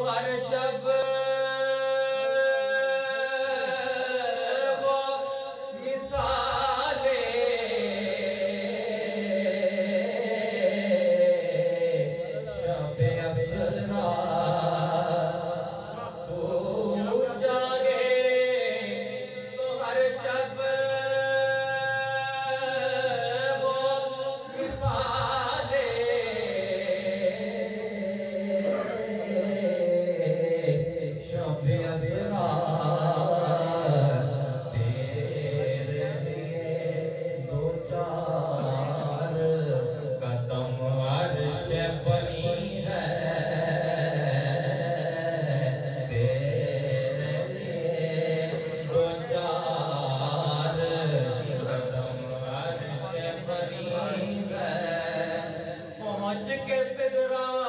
ہر شب وہ مثالیں شب اسرا تو جاگے تو ہر شب وہ مثالیں شب اسرا تیرے لیے دو چار قدم عرش بنی ہے تیرے لیے دو چار قدم عرش بنی ہے پہنچ کے سدرا